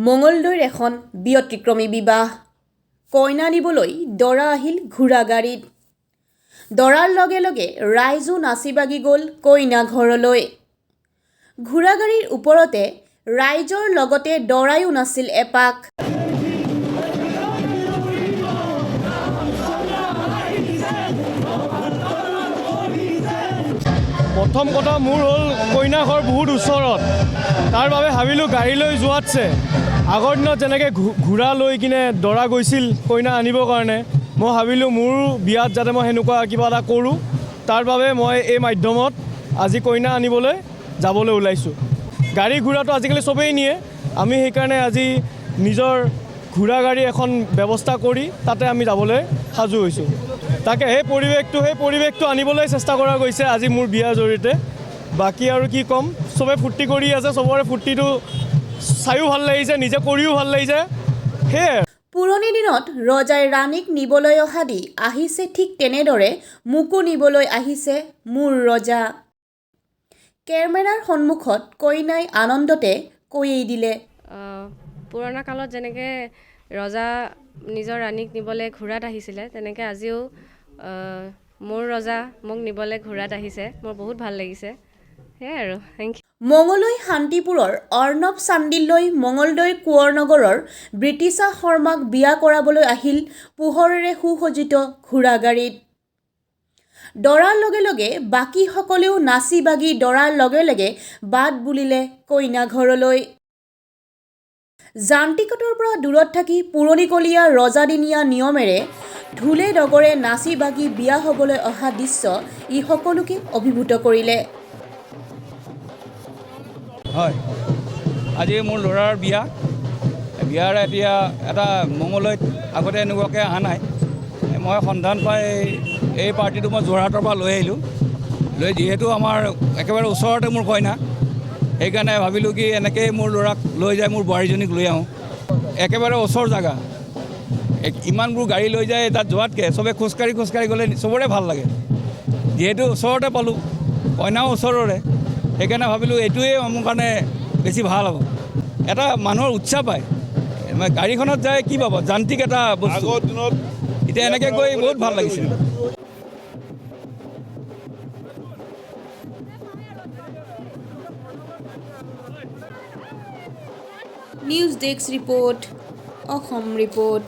মঙলদৈৰ এখন ব্যতিক্ৰমী বিবাহ। কইনা নিবলৈ দৰা আহিল ঘোঁৰা গাড়ীত। দৰাৰ লগে লগে ৰাইজো নাচি বাগি গ'ল কইনা ঘৰলৈ। ঘোঁৰা গাড়ীৰ ওপৰতে ৰাইজৰ লগতে দৰায়ো নাছিল এপাক। প্ৰথম কথা মোৰ হ'ল কইনা ঘৰ বহুত ওচৰত, তাৰ বাবে ভাবিলোঁ গাড়ী লৈ যোৱাতছে আগৰ দিনত যেনেকৈ ঘোঁৰা লৈ কিনে দৰা গৈছিল কইনা আনিবৰ কাৰণে, মই ভাবিলোঁ মোৰ বিয়াত যাতে মই সেনেকুৱা কিবা এটা কৰোঁ, তাৰ বাবে মই এই মাধ্যমত আজি কইনা আনিবলৈ যাবলৈ ওলাইছোঁ। গাড়ী ঘোঁৰাটো আজিকালি চবেই নিয়ে, আমি সেইকাৰণে আজি নিজৰ ঘোঁৰা গাড়ী এখন ব্যৱস্থা কৰি তাতে আমি যাবলৈ সাজু হৈছোঁ। তাকে সেই পৰিৱেশটো আনিবলৈ চেষ্টা কৰা গৈছে আজি মোৰ বিয়াৰ জৰিয়তে। বাকী আৰু কি ক'ম, চবে ফূৰ্তি কৰি আছে, চবৰে ফূৰ্তিটো চায়ো ভাল লাগিছে, নিজে কৰিও ভাল লাগিছে, সেয়াই। পুৰণি দিনত ৰজাই ৰাণীক নিবলৈ অহা দি আহিছে, ঠিক তেনেদৰে মোকো নিবলৈ আহিছে মোৰ ৰজা। কেমেৰাৰ সন্মুখত কইনাই আনন্দতে কৈয়েই দিলে। পুৰণা কালত যেনেকৈ ৰজা নিজৰ ৰাণীক নিবলৈ ঘোঁৰাত আহিছিলে, তেনেকৈ আজিও মোৰ ৰজা মোক নিবলৈ ঘোঁৰাত আহিছে। মোৰ বহুত ভাল লাগিছে, সেয়াই আৰু। Thank you. মঙলৈ শান্তিপুৰৰ অৰ্ণৱ চান্দিলৈ মঙলদৈ কোঁৱৰ নগৰৰ ব্ৰিটিছা শৰ্মাক বিয়া কৰাবলৈ আহিল পোহৰেৰে সুসজ্জিত ঘোঁৰা গাড়ীত। দৰাৰ লগে লগে বাকীসকলেও নাচি বাগি দৰাৰ লগে লগে বাট বুলিলে কইনা ঘৰলৈ। যান্ত্ৰিকতাৰ পৰা দূৰত থাকি পুৰণিকলীয়া ৰজাদিনীয়া নিয়মেৰে ঢোলে ডগৰে নাচি বাগি বিয়া হ'বলৈ অহা দৃশ্য ই সকলোকে অভিভূত কৰিলে। হয়, আজি মোৰ ল'ৰাৰ বিয়া। বিয়াৰ এতিয়া এটা মঙলদৈত আগতে এনেকুৱাকৈ অহা নাই। মই সন্ধান পাই এই পাৰ্টিটো মই যোৰহাটৰ পৰা লৈ আহিলোঁ। যিহেতু আমাৰ একেবাৰে ওচৰতে মোৰ কইনা, সেইকাৰণে ভাবিলোঁ কি এনেকৈয়ে মোৰ ল'ৰাক লৈ যায়, মোৰ বোৱাৰীজনীক লৈ আহোঁ। একেবাৰে ওচৰ জেগা, ইমানবোৰ গাড়ী লৈ যায়, তাত যোৱাতকৈ চবে খোজকাঢ়ি গ'লে চবৰে ভাল লাগে। যিহেতু ওচৰতে পালোঁ, কইনাও ওচৰৰে, সেইকাৰণে ভাবিলোঁ এইটোৱে মোৰ কাৰণে বেছি ভাল হ'ব। এটা মানুহৰ উৎসাহ পায়, গাড়ীখনত যায় কি পাব, যান্ত্ৰিক এটা বস্তু। এতিয়া এনেকৈ গৈ বহুত ভাল লাগিছে। News desk report, Assam report.